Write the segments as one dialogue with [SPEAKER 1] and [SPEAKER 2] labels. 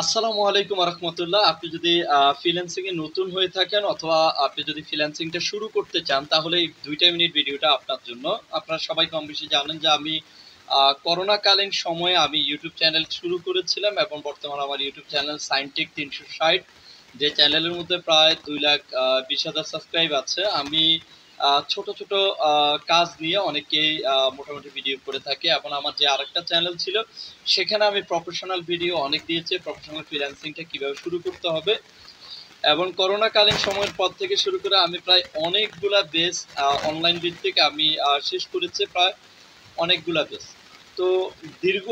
[SPEAKER 1] আসসালামু আলাইকুম রহমতুল্লাহ। আপনি যদি ফ্রিল্যান্সিং এ নতুন হয়ে থাকেন অথবা আপনি যদি ফ্রিল্যান্সিংটা শুরু করতে চান তাহলে এই 2টা মিনিট ভিডিওটা আপনার জন্য। আপনারা সবাই কম বেশি জানেন যে আমি করোনাকালীন সময়ে আমি ইউটিউব চ্যানেল শুরু করেছিলাম এবং বর্তমানে আমার ইউটিউব চ্যানেল সাইনটেক 360, যে চ্যানেলের মধ্যে প্রায় 2,20,000 সাবস্ক্রাইব আছে। আমি ছোট ছোট কাজ নিয়ে অনেকেই মোটামুটি ভিডিও করে থাকি এবং আমার যে আরেকটা চ্যানেল ছিল সেখানে আমি প্রফেশনাল ভিডিও অনেক দিয়েছি, প্রফেশনাল ফ্রিল্যান্সিংটা কিভাবে শুরু করতে হবে। এবং করোনাকালীন সময়ের পর থেকে শুরু করে আমি প্রায় অনেকগুলা বেস অনলাইন ভিত্তিক আমি শেষ করেছি, প্রায় অনেকগুলা বেস। তো দীর্ঘ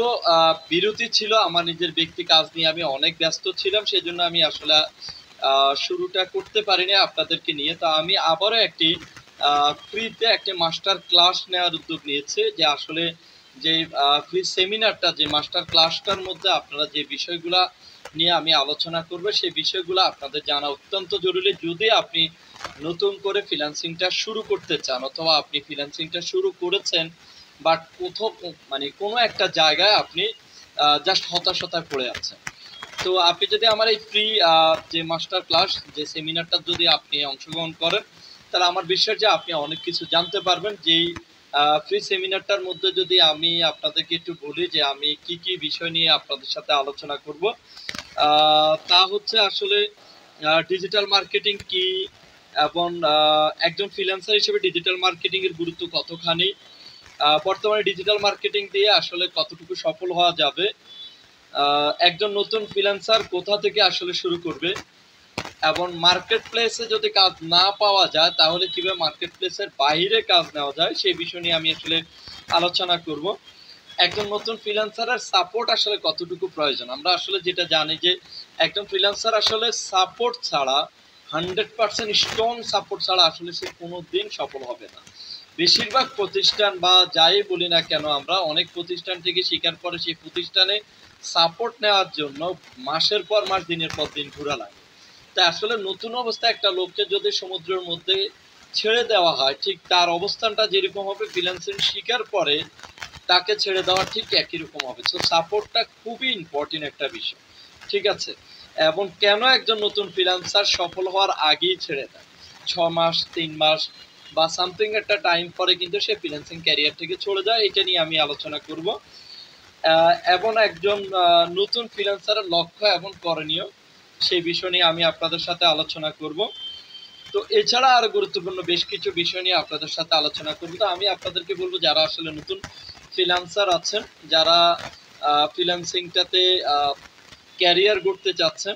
[SPEAKER 1] বিরতি ছিল আমার নিজের ব্যক্তি কাজ নিয়ে, আমি অনেক ব্যস্ত ছিলাম, সেই জন্য আমি আসলে শুরুটা করতে পারিনি আপনাদেরকে নিয়ে। তো আমি আবারও একটি ফ্রিতে একটি মাস্টার ক্লাস নেওয়ার উদ্যোগ নিয়েছি, যে আসলে যে ফ্রি সেমিনারটা, যে মাস্টার ক্লাসটার মধ্যে আপনারা যে বিষয়গুলা নিয়ে আমি আলোচনা করব সেই বিষয়গুলো আপনাদের জানা অত্যন্ত জরুরি। যদি আপনি নতুন করে ফ্রিল্যান্সিংটা শুরু করতে চান অথবা আপনি ফ্রিল্যান্সিংটা শুরু করেছেন বাট কোথাও মানে কোনো একটা জায়গায় আপনি জাস্ট হতাশায় পড়ে আছেন, তো আপনি যদি আমার এই ফ্রি যে মাস্টার ক্লাস, যে সেমিনারটা যদি আপনি অংশগ্রহণ করেন তাহলে আমার বিশ্বাস যে আপনি অনেক কিছু জানতে পারবেন। যেই ফ্রি সেমিনারটার মধ্যে যদি আমি আপনাদেরকে একটু বলি যে আমি কি কি বিষয় নিয়ে আপনাদের সাথে আলোচনা করব, তা হচ্ছে আসলে ডিজিটাল মার্কেটিং কি, এবং একজন ফ্রিল্যান্সার হিসেবে ডিজিটাল মার্কেটিং এর গুরুত্ব কতখানি, বর্তমানে ডিজিটাল মার্কেটিং দিয়ে আসলে কতটুকু সফল হওয়া যাবে, একজন নতুন ফ্রিল্যান্সার কোথা থেকে আসলে শুরু করবে, এবং মার্কেট প্লেসে যদি কাজ না পাওয়া যায় তাহলে কিভাবে মার্কেট প্লেসের বাইরে কাজ নেওয়া যায় সেই বিষয় নিয়ে আমি আসলে আলোচনা করব। একজন নতুন ফ্রিল্যান্সারের সাপোর্ট আসলে কতটুকু প্রয়োজন। আমরা আসলে যেটা জানি যে একজন ফ্রিল্যান্সার আসলে সাপোর্ট ছাড়া 100% স্ট্রং সাপোর্ট ছাড়া আসলে সে কোনো দিন সফল হবে না। বেশিরভাগ প্রতিষ্ঠান বা যাই বলি না কেন, আমরা অনেক প্রতিষ্ঠান থেকে স্বীকার করে সেই প্রতিষ্ঠানে সাপোর্ট নেওয়ার জন্য মাসের পর মাস দিনের পর দিন ঘোরা লাগে। তা আসলে নতুন অবস্থায় একটা লোককে যদি সমুদ্রের মধ্যে ছেড়ে দেওয়া হয় ঠিক তার অবস্থানটা যেরকম হবে ফ্রিল্যান্সিং শিকার পরে তাকে ছেড়ে দেওয়া ঠিক একই রকম হবে। সো সাপোর্টটা খুবই ইম্পর্টেন্ট একটা বিষয়, ঠিক আছে। এবং কেন একজন নতুন ফ্রিল্যান্সার সফল হওয়ার আগেই ছেড়ে দেয়, 6 মাস 3 মাস বা সামথিং একটা টাইম পরে কিন্তু সে ফ্রিল্যান্সিং ক্যারিয়ার থেকে চলে যায়, এটা নিয়ে আমি আলোচনা করব। এবং একজন নতুন ফ্রিল্যান্সারের লক্ষ্য এবং করণীয় সেই বিষয় নিয়ে আমি আপনাদের সাথে আলোচনা করব। তো এছাড়া আরো গুরুত্বপূর্ণ বেশ কিছু বিষয় নিয়ে আপনাদের সাথে আলোচনা করব। তো আমি আপনাদেরকে বলবো যারা আসলে নতুন ফ্রিল্যান্সার আছেন, যারা ফ্রিল্যান্সিংটাতে ক্যারিয়ার গড়তে চাচ্ছেন,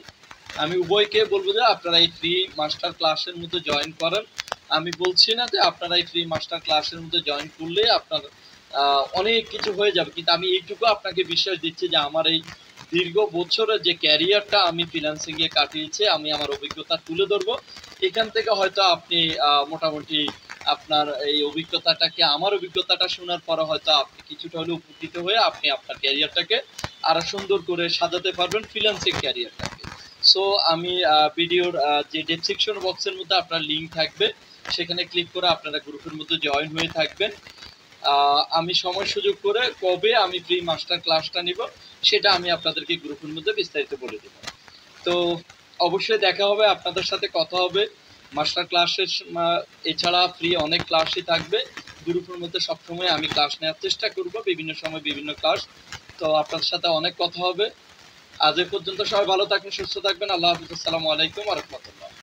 [SPEAKER 1] আমি উভয়কে বলবো যে আপনারা এই ফ্রি মাস্টার ক্লাসের মধ্যে জয়েন করেন। আমি বলছি না যে আপনারা এই ফ্রি মাস্টার ক্লাসের মধ্যে জয়েন করলে আপনার অনেক কিছু হয়ে যাবে, কিন্তু আমি এইটুকু আপনাকে বিশ্বাস দিচ্ছি যে আমার এই দীর্ঘ বছরের যে ক্যারিয়ারটা আমি ফ্রিল্যান্সিং এ কাটিয়েছি, আমি আমার অভিজ্ঞতা তুলে ধরবো। এখান থেকে হয়তো আপনি মোটামুটি আপনার এই অভিজ্ঞতাটাকে, আমার অভিজ্ঞতাটা শোনার পরে হয়তো আপনি কিছুটা হলেও উপকৃত হয়ে আপনি আপনার ক্যারিয়ারটাকে আরো সুন্দর করে সাজাতে পারবেন, ফ্রিল্যান্সিং ক্যারিয়ারটাকে। সো আমি ভিডিওর যে ডেসক্রিপশন বক্সের মধ্যে আপনার লিঙ্ক থাকবে, সেখানে ক্লিক করে আপনারা গ্রুপের মধ্যে জয়েন হয়ে থাকবেন। আমি সময় সুযোগ করে কবে আমি ফ্রি মাস্টার ক্লাসটা নিব সেটা আমি আপনাদেরকে গ্রুপের মধ্যে বিস্তারিত বলে দেব। তো অবশ্যই দেখা হবে, আপনাদের সাথে কথা হবে মাস্টার ক্লাসের। এছাড়া ফ্রি অনেক ক্লাসই থাকবে গ্রুপের মধ্যে, সবসময় আমি ক্লাস নেওয়ার চেষ্টা করব, বিভিন্ন সময় বিভিন্ন ক্লাস। তো আপনাদের সাথে অনেক কথা হবে। আজ এ পর্যন্ত সবাই ভালো থাকবেন, সুস্থ থাকবেন। আল্লাহ হাফিজ। আসসালামু আলাইকুম ওয়া রাহমাতুল্লাহ।